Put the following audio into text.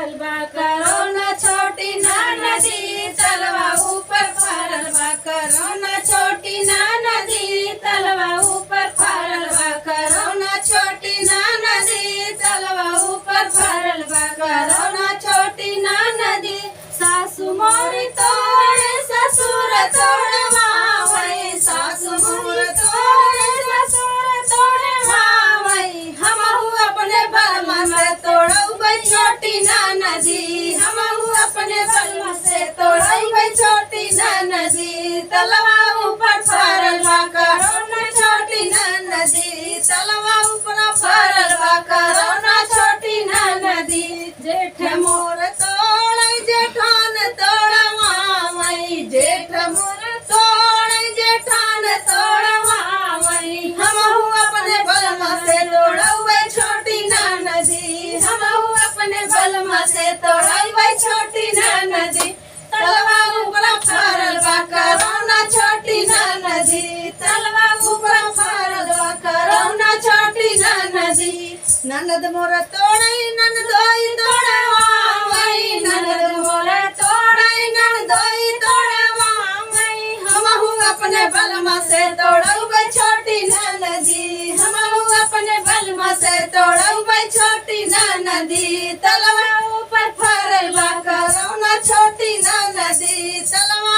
फरल बा करोना छोटी ना नदी तलवा ऊपर फरल बा करोना छोटी ना नदी तलवा ऊपर फरल बा करोना छोटी ना नदी तलवा ऊपर फरल बा करोना छोटी ना नदी सासु मोरी तोड़े ससुर तोड़े मावई सासु मोरी तोड़े ससुर तोड़े मावई हमहू अपने बलमा से तोड़बै छोटी ना नदी हमहू अपने बलमा से तोड़बै छोटी ना नदी तलवा ऊपर फरल बा करोना छोटी ना नदी तलवा ऊपर फरल बा करोना छोटी ना नदी जेठ मोर तोड़ै जेठान तोड़वावई जेठ मोर तोड़ै जेठान तोड़वावई हमहू अपने बलमा से तोड़बै छोटी ना नदी हमहू अपने बलमा से तोड़बै छोटी ना नदी तलवा ऊपर फरल बा करोना छोटी ना नदी तलवा ऊपर फरल बा करोना छोटी ना नदी ननद मोर तोड़ै ननदोई तोड़वावई ननद मोर तोड़ै ननदोई तोड़वावई हमहू अपने बलमा से तोड़बै छोटी ना नदी हमहू अपने बलमा से तोड़बै छोटी ना नदी तलवा ऊपर फरल बा करोना छोटी ना नदी तलवा